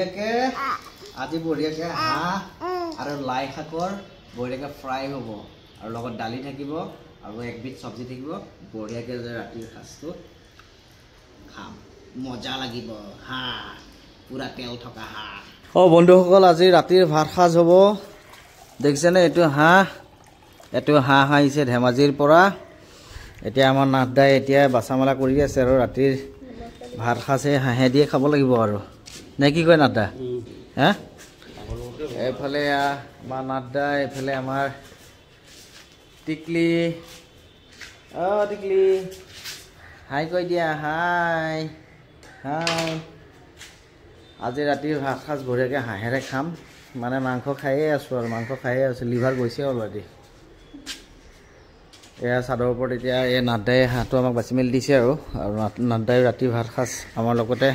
আজি বঢ়িয়াকে হাঁহ আৰু লাই শাকৰ বঢ়িয়াকে ফ্ৰাই হ'ব আৰু লগত দালি থাকিব আৰু একবিধ চব্জি থাকিব বঢ়িয়াকে যে ৰাতিৰ সাজটো খাম মজা লাগিব হাঁহ পুৰা তেল থকা হাঁহ বন্ধুসকল আজি ৰাতিৰ ভাত সাজ হ'ব দেখিছেনে এইটো হাঁহ আহিছে ধেমাজিৰ পৰা এতিয়া আমাৰ নাথদাই এতিয়া বাছামেলা কৰি আছে আৰু ৰাতিৰ ভাত সাজে হাঁহে দিয়ে খাব লাগিব আৰু নে কি কয় নাথদা হ্যাঁ এইফালে আমাৰ নাথদা এইফালে আমাৰ টিকলি টিকলি হাই কৈ দিয়া হাই হাই আজি ৰাতিৰ ভাত সাজ বঢ়িয়াকৈ হাঁহেৰে খাম মানে মাংস খায়ে আছোঁ লিভাৰ গৈছে অলৰেডি এয়া চাদৰ ওপৰত এতিয়া এই নাথদাই হাঁহটো আমাক বাচি মেলি দিছে আৰু নাথদাই ৰাতিৰ ভাত সাজ আমাৰ লগতে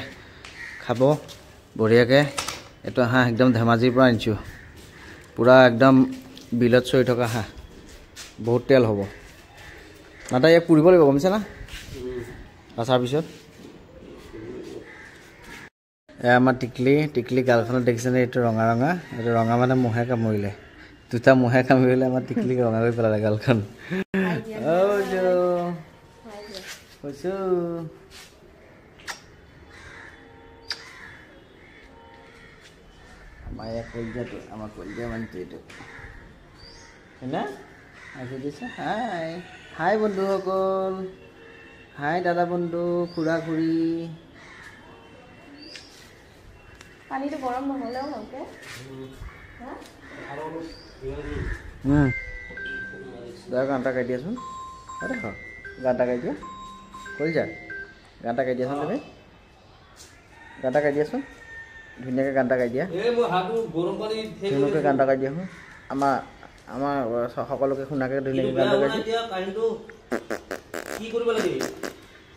খাব বঢ়িয়াকৈ এইটো হাঁহ একদম ধেমাজিৰ পৰা আনিছোঁ পুৰা একদম বিলত চৰি থকা হাঁহ বহুত তেল হ'ব নাথদা ইয়াক পুৰিব লাগিব গমছে না আচাৰ পিছত এয়া আমাৰ টিকলি গালখনত দেখিছেনে এইটো ৰঙা এইটো ৰঙা মানে মহে কামুৰিলে দুটা মহে কামুৰিলে আমাৰ টিকলিক ৰঙা কৰি পেলালে গালখন আমাৰ ইয়াত কলিজাটো আমাৰ কলিজা মানটো এইটো হয়না আজি দিছে হাই হাই বন্ধুসকল হাই দাদা বন্ধু খুৰা খুৰী পানীটো গৰম নহ'লেও ভালকে গানটা গাই দিয়াচোন দেখ গানটা গাই দিয়া কলিজা গানটা গাই দিয়াচোন তুমি গানটা গাই দিয়াচোন ধুনীয়াকৈ গানটা গাই দিয়া ধুনীয়াকৈ গানটা গাই দিয়া আমাৰ সকলোকে শুনাকৈ ধুনীয়াকৈ গানটা গাই দিয়া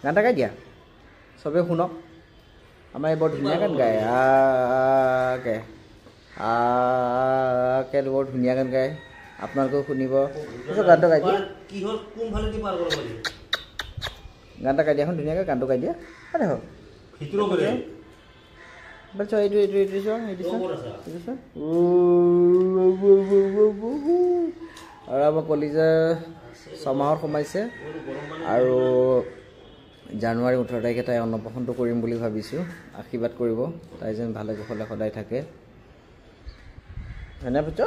গানটা গাই দিয়া চবেই শুনক আমাৰ এই বৰ ধুনীয়া গান গায় বৰ ধুনীয়া গান গায় আপোনালোকেও শুনিব গানটো গাই দিয়া গানটা গাই দিয়াখন ধুনীয়াকৈ গানটো গাই দিয়া দেখক আৰু আমাৰ কলিজা ছমাহত সোমাইছে আৰু জানুৱাৰী 18 তাৰিখে তাই অন্নপ্ৰসনটো কৰিম বুলি ভাবিছোঁ আশীৰ্বাদ কৰিব তাই যেন ভালে কুশলে সদায় থাকে হয়নে পুত্ৰ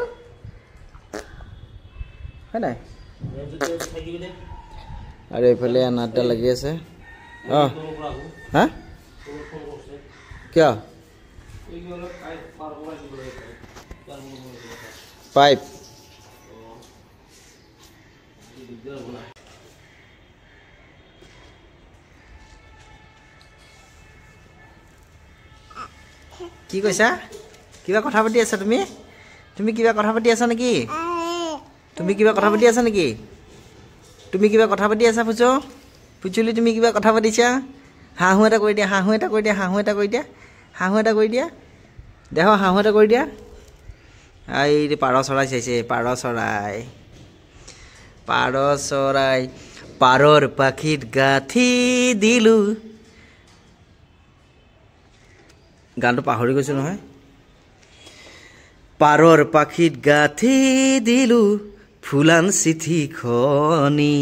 হয় নাই আৰু এইফালে নাথদা লাগি আছে হা কিয় পাইপ কি কৈছা কিবা কথা পাতি আছা তুমি কিবা কথা পাতি আছা নেকি তুমি কিবা কথা পাতি আছা নেকি তুমি কিবা কথা পাতি আছা পুচুলি তুমি কিবা কথা পাতিছা হাঁহু এটা কৰি দিয়া দেখ হাঁহু এটা কৰি দিয়া এই পাৰ চৰাই চাইছে পাৰ চৰাই পাৰৰ পাখিত গাঁঠি দিলো গানটো পাহৰি গৈছোঁ নহয় পাৰৰ পাখিত গাঁঠি দিলো ফুলান চিঠিখনি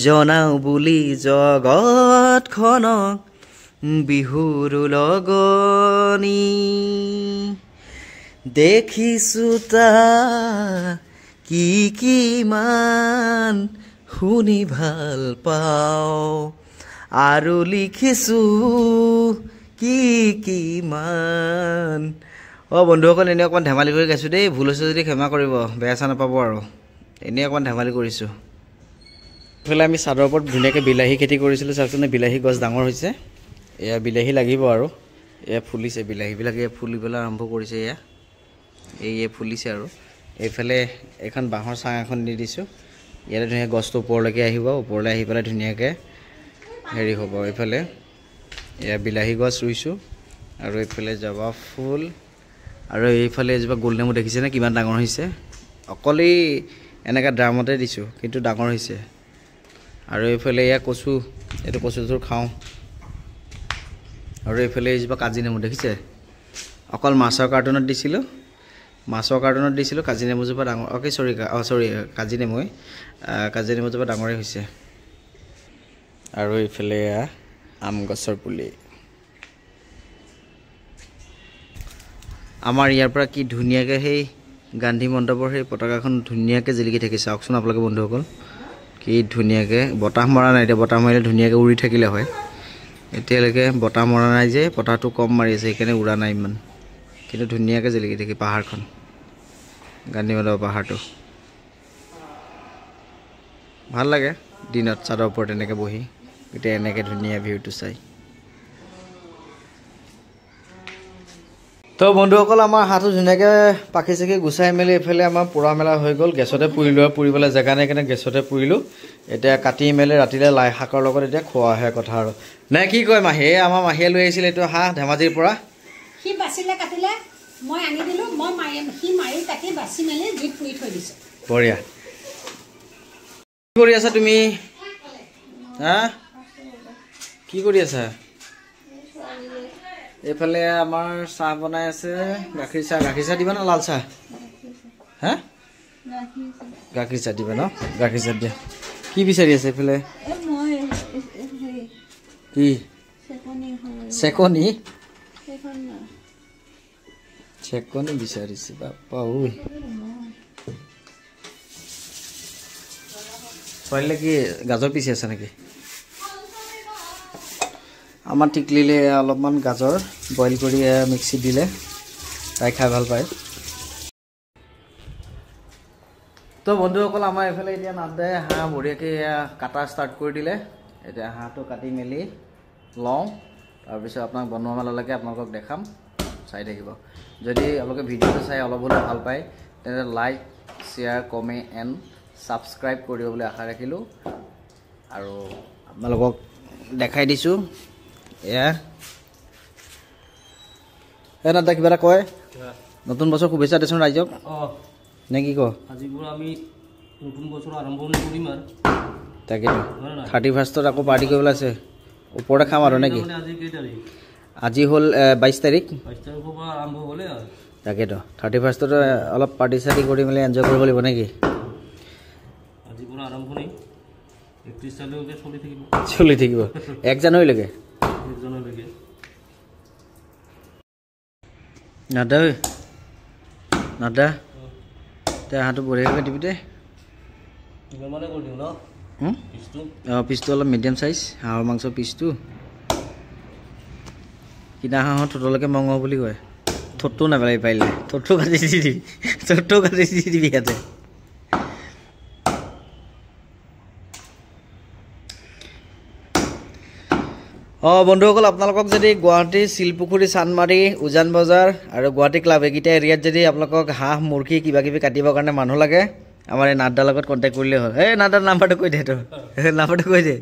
জনাও বুলি জগতখনক বিহুৰ লগনি দেখিছোঁ তাক কিমান শুনি ভাল পাওঁ আৰু লিখিছোঁ কিমান বন্ধুসকল এনেই অকণমান ধেমালি কৰি গাইছোঁ দেই ভুল হৈছে যদি ক্ষমা কৰিব বেয়া চা নাপাব আৰু এনেই অকণমান ধেমালি কৰিছোঁ এইফালে আমি চাদৰ ওপৰত ধুনীয়াকৈ বিলাহী খেতি কৰিছিলোঁ চাওকচোন বিলাহী গছ ডাঙৰ হৈছে এয়া বিলাহী লাগিব আৰু এয়া ফুলিছে বিলাহীবিলাক এয়া ফুলিবলৈ আৰম্ভ কৰিছে এয়া ফুলিছে আৰু এইফালে এখন বাঁহৰ চাং এখন দি দিছোঁ ইয়াতে ধুনীয়াকৈ গছটো ওপৰলৈকে আহিব ওপৰলৈ আহি পেলাই ধুনীয়াকৈ হেৰি হ'ব এইফালে এয়া বিলাহী গছ ৰুইছোঁ আৰু এইফালে জবা ফুল আৰু এইফালে এজোপা গোলনেমু দেখিছেনে কিমান ডাঙৰ হৈছে অকলেই এনেকৈ ড্ৰামতে দিছোঁ কিন্তু ডাঙৰ হৈছে আৰু এইফালে এয়া কচু এইটো কচুটোৰ খাওঁ আৰু এইফালে এইজোপা কাজি নেমু দেখিছে অকল মাছৰ কাৰ্টুনত দিছিলোঁ কাজি নেমুজোপা ডাঙৰ অ'কে চৰি কাজি নেমুজোপা ডাঙৰেই হৈছে আৰু এইফালে আম গছৰ পুলি আমাৰ ইয়াৰ পৰা কি ধুনীয়াকৈ সেই গান্ধী মণ্ডপৰ সেই পতাকাখন ধুনীয়াকৈ জিলিকি থাকিছে চাওকচোন আপোনালোকে বন্ধুসকল কি ধুনীয়াকৈ বতাহ মৰা নাই এতিয়া বতাহ মাৰিলে ধুনীয়াকৈ উৰি থাকিলে হয় এতিয়ালৈকে বতাহ মৰা নাই যে বতাহটো কম মাৰি আছে সেইকাৰণে উৰা নাই ইমান কিন্তু ধুনীয়াকৈ জিলিকি থাকি পাহাৰখন গান্ধী মণ্ডপৰ পাহাৰটো ভাল লাগে দিনত চাদৰ ওপৰত এনেকৈ বহি এতিয়া এনেকৈ ধুনীয়া ভিউটো চাই তো বন্ধুসকল আমাৰ হাতটো ধুনীয়াকৈ পাখি চাখি গুচাই মেলি এইফালে আমাৰ পোৰা মেলা হৈ গ'ল গেছতে পুৰিলোঁ আৰু পুৰিবলৈ জেগা নাই কাৰণে গেছতে পুৰিলোঁ এতিয়া কাটি মেলি ৰাতিলৈ লাই শাকৰ লগত এতিয়া খোৱাহে কথা আৰু নে কি কয় মাহীয়ে আমাৰ মাহীয়ে লৈ আহিছিলে এইটো হাঁহ ধেমাজিৰ পৰা সি বাচিলে কাটিলে মই আনি দিলোঁ মই সি মাৰি কাটি বাচি মেলি জুইত পুৰি থৈ দিছোঁ বঢ়িয়া কি কৰি আছা তুমি হা কি কৰি আছা এইফালে আমাৰ চাহ বনাই আছে গাখীৰ চাহ দিবা না লাল চাহ হা গাখীৰ চাহ দিবা ন গাখীৰ চাহ দিয়া কি বিচাৰি আছে এইফালে কি চেকনি বিচাৰিছে বাপা ঐ ছোৱালীলে কি গাজৰ পিচি আছে নেকি আমাৰ টিকলিলে অলপমান গাজৰ বইল কৰি মিক্সিত দিলে তাই খাই ভাল পায় তো বন্ধুসকল আমাৰ এইফালে এতিয়া নাদাই হাঁহ বঢ়িয়াকৈ কাটা ষ্টাৰ্ট কৰি দিলে এতিয়া হাঁহটো কাটি মেলি লওঁ তাৰপিছত আপোনাক বনোৱা মেলালৈকে আপোনালোকক দেখাম চাই থাকিব যদি আপোনালোকে ভিডিঅ'টো চাই অলপ হ'লেও ভাল পায় তেন্তে like share comment and subscribe কৰিব বুলি আশা ৰাখিলোঁ আৰু আপোনালোকক দেখাই দিছোঁ এয়া নাদা কিবা এটা কয় নতুন বছৰ শুভেচ্ছা দেচোন ৰাইজক নে কি কয় আজিৰ পৰা আমি নতুন বছৰ আৰম্ভণি কৰিম আৰু তাকেতো 31st আকৌ পাৰ্টি কৰিবলৈ আছে ওপৰতে খাম আৰু নেকি আজি কেই তাৰিখ আজি হ'ল 22 তাৰিখ 22 তাৰিখৰ পৰা আৰম্ভ হ'লে আৰু তাকেতো 31st অলপ পাৰ্টি চাৰ্টি কৰি মেলি এনজয় কৰিব লাগিব নেকি আজিৰ পৰা আৰম্ভণি 31 তাৰিখলৈকে চলি থাকিব 1 জানুৱাৰীলৈকে নাদা তে হাঁহটো বঢ়িয়াকৈ কাটিবি দে মানে কৰি দিওঁ ন পিচটো অলপ মিডিয়াম চাইজ হাঁহৰ মাংস পিচটো কিনা হাঁহৰ ঠোঁটলৈকে মঙহ বুলি কয় ঠোঁটটো নাপেলাই পাৰিলে ঠোঁটটো কাটি দি দিবি ইয়াতে বন্ধুসকল আপোনালোকক যদি গুৱাহাটী শিলপুখুৰী চান্দমাৰী উজান বজাৰ আৰু গুৱাহাটী ক্লাব এইকেইটা এৰিয়াত যদি আপোনালোকক হাঁহ মুৰ্গী কিবা কিবি কাটিবৰ কাৰণে মানুহ লাগে আমাৰ এই নাদাৰ লগত কণ্টেক্ট কৰিলেই হ'ল এই নাদাৰ নাম্বাৰটো কৈ দে তোৰ নাম্বাৰটো কৈ দে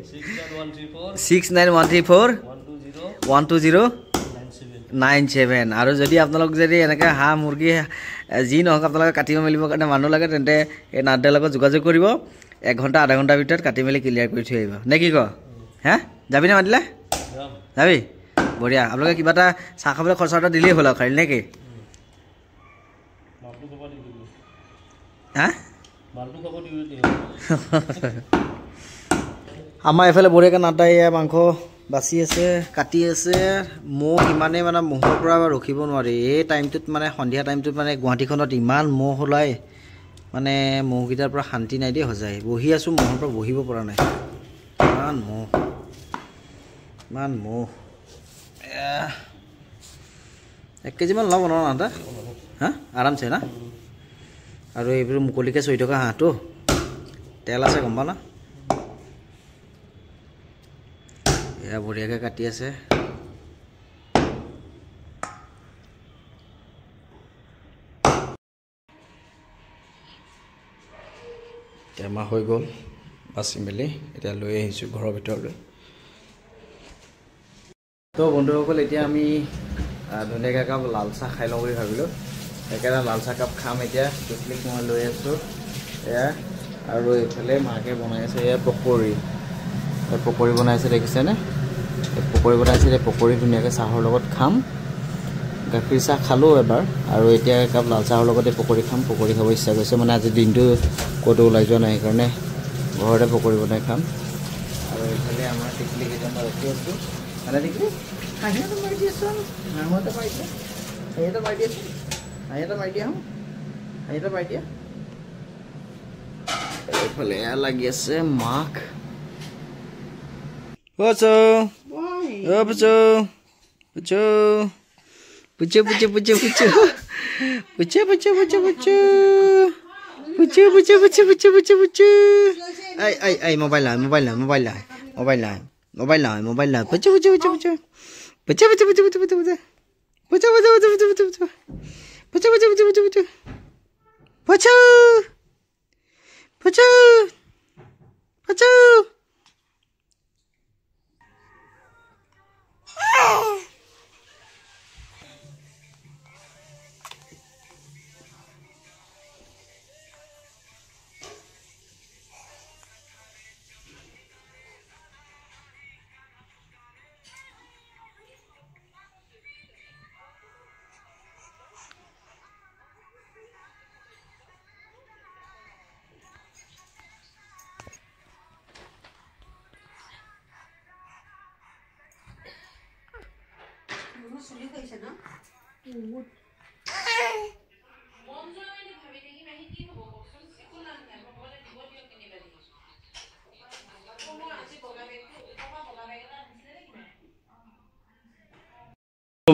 6913412012097 আৰু যদি আপোনালোক যদি এনেকৈ হাঁহ মুৰ্গী যি নহওক আপোনালোকে কাটিব মেলিবৰ কাৰণে মানুহ লাগে তেন্তে এই নাদাৰ লগত যোগাযোগ কৰিব 1 ঘণ্টা আধা ঘণ্টাৰ ভিতৰত কাটি মেলি ক্লিয়াৰ কৰি থৈ আহিব নে কি ক হে যাবিনে মাতিলে যাবি বঢ়িয়া আপোনালোকে কিবা এটা চাহ খাবলৈ খৰচা এটা দিলেই হ'ল আৰু খালি নে কি হা আমাৰ এইফালে বঢ়িয়াকৈ নাদাই মাংস বাচি আছে কাটি আছে মহ ইমানেই মানে মহৰ পৰা ৰখিব নোৱাৰি এই টাইমটোত মানে সন্ধিয়া টাইমটোত মানে গুৱাহাটীখনত ইমান মহ ওলায় মানে মহকেইটাৰ পৰা শান্তি নাই দেই সজাই বহি আছোঁ মহৰ পৰা বহিব পৰা নাই ইমান মহ 1 কেজিমান ল'ব ন নাদা হা আৰামছে না আৰু এইবোৰ মুকলিকৈ চৰি থকা হাঁহটো তেল আছে গম পা না এয়া বঢ়িয়াকৈ কাটি আছে টেমা হৈ গ'ল বাচি মেলি এতিয়া লৈ আহিছোঁ ঘৰৰ ভিতৰলৈ তো বন্ধুসকল এতিয়া আমি ধুনীয়াকৈ একাপ লাল চাহ খাই লওঁ বুলি ভাবিলোঁ সেইকাৰণে লাল চাহ কাপ খাম এতিয়া কেটলিক মই লৈ আছোঁ এয়া আৰু এইফালে মাকে বনাই আছে এয়া পকৰি বনাইছে দেখিছেনে পকৰি বনাইছে এই পকৰি ধুনীয়াকৈ চাহৰ লগত খাম গাখীৰ চাহ খালোঁ এবাৰ আৰু এতিয়া একাপ লাল চাহৰ লগতে পকৰি খাম। পকৰি খাব ইচ্ছা গৈছে, মানে আজি দিনটো ক'তো ওলাই যোৱা নাই, সেইকাৰণে ঘৰতে পকৰি বনাই খাম। আৰু এইফালে আমাৰ টিকলি কেইটা মই ৰখি আছোঁ। মানে টিকলি হাঁহিটো মাৰি দি আছোঁ, হাঁহতে মাৰি দিয়া, হাঁহিটো মাৰি দি আছোঁ, হাঁহিটো মাৰি দিয়া, হাঁহিটো মাৰি দিয়া। এইফালে এয়া লাগি আছে মাক। পুচু পুচু পুচু পুচু পুচু পুচু পুচু পুচু পুচু পুচু পুচু পুচু পুচু পুচু পুচু পুচু পুচু ay mobile line puchu puchu puchu puchu puchu puchu puchu puchu puchu puchu puchu puchu puchu puchu puchu puchu puchu puchu.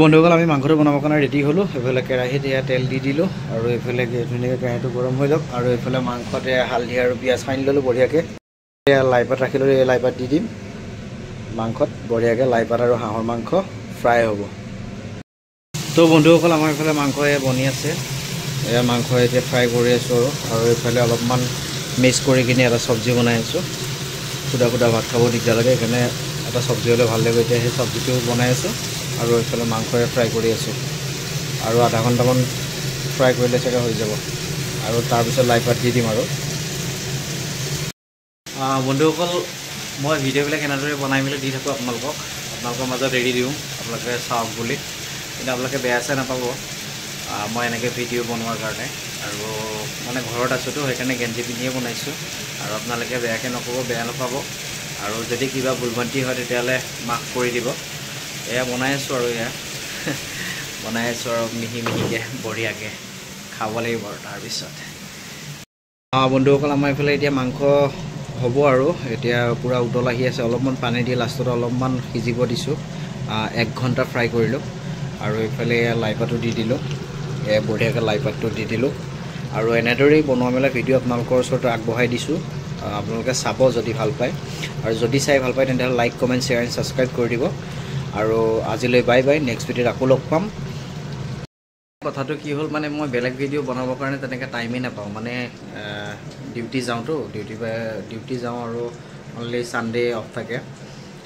বন্ধুসকল, আমি মাংসটো বনাবৰ কাৰণে ৰেডি হ'লোঁ। এইফালে কেৰাহীত এয়া তেল দি দিলোঁ আৰু এইফালে ধুনীয়াকৈ কেৰাহীটো গৰম হৈ লওক। আৰু এইফালে মাংসতে হালধি আৰু পিঁয়াজ সানি ল'লোঁ বঢ়িয়াকৈ। এয়া লাই পাত ৰাখি ল'লোঁ, এই লাই পাত দি দিম মাংসত বঢ়িয়াকৈ। লাই পাত আৰু হাঁহৰ মাংস ফ্ৰাই হ'ব। তো বন্ধুসকল, আমাৰ এইফালে মাংস এয়া বনি আছে। এয়া মাংস এতিয়া ফ্ৰাই কৰি আছোঁ আৰু এইফালে অলপমান মিক্স কৰি কিনে এটা চব্জি বনাই আছোঁ। সুদা সুদা ভাত খাব দিগদাৰ লাগে, সেইকাৰণে এটা চব্জি হ'লে ভাল লাগিব। এতিয়া সেই চব্জিটো বনাই আছোঁ আৰু এইফালে মাংসৰে ফ্ৰাই কৰি আছোঁ। আৰু আধা ঘণ্টামান ফ্ৰাই কৰিলে চাগে হৈ যাব। আৰু তাৰপিছত লাই পাত দি দিম। আৰু বন্ধুসকল, মই ভিডিঅ'বিলাক এনেদৰে বনাই মেলি দি থাকোঁ আপোনালোকৰ মাজত এৰি দিওঁ, আপোনালোকে চাওক বুলি। কিন্তু আপোনালোকে বেয়া চেয়া নাপাব মই এনেকৈ ভিডিঅ' বনোৱাৰ কাৰণে। আৰু মানে ঘৰত আছোঁতো, সেইকাৰণে গেঞ্জি পিন্ধিয়ে বনাইছোঁ। আৰু আপোনালোকে বেয়াকৈ নক'ব, বেয়া নাপাব। আৰু যদি কিবা ভুলভ্ৰান্তি হয় তেতিয়াহ'লে মাফ কৰি দিব। এয়া বনাই আছোঁ আৰু এয়া বনাই আছোঁ আৰু মিহি মিহিকৈ বঢ়িয়াকৈ খাব লাগিব। আৰু তাৰপিছত বন্ধুসকল, আমাৰ এইফালে এতিয়া মাংস হ'ব আৰু এতিয়া পূৰা উতল আহি আছে। অলপমান পানী দি লাষ্টত অলপমান সিজিব দিছোঁ। 1 ঘণ্টা ফ্ৰাই কৰিলোঁ। আৰু এইফালে এয়া লাই পাতো দি দিলোঁ, এয়া বঢ়িয়াকৈ লাই পাতটো দি দিলোঁ। আৰু এনেদৰেই বনোৱা মেলা ভিডিঅ' আপোনালোকৰ ওচৰত আগবঢ়াই দিছোঁ। আপোনালোকে চাব যদি ভাল পায়। আৰু যদি চাই ভাল পায় তেতিয়াহ'লে like, comment, share and subscribe কৰি দিব। আৰু আজিলৈ বাই বাই। নেক্সট ভিডিঅ'ত আকৌ লগ পাম। কথাটো কি হ'ল, মানে মই বেলেগ ভিডিঅ' বনাবৰ কাৰণে তেনেকৈ টাইমেই নাপাওঁ। মানে ডিউটি যাওঁতো, ডিউটি যাওঁ আৰু অনলি ছানডে অফ থাকে।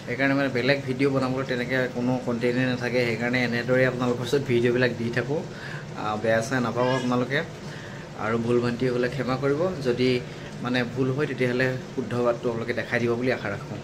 সেইকাৰণে মানে বেলেগ ভিডিঅ' বনাবলৈ তেনেকৈ কোনো কণ্টেণ্টেই নাথাকে। সেইকাৰণে এনেদৰে আপোনালোকৰ ওচৰত ভিডিঅ'বিলাক দি থাকোঁ। বেয়া চেয়া নাপাব আপোনালোকে। আৰু ভুল ভ্ৰান্তি হ'লে ক্ষমা কৰিব। যদি মানে ভুল হয় তেতিয়াহ'লে শুদ্ধ বাতটো আপোনালোকে দেখাই দিব বুলি আশা ৰাখোঁ।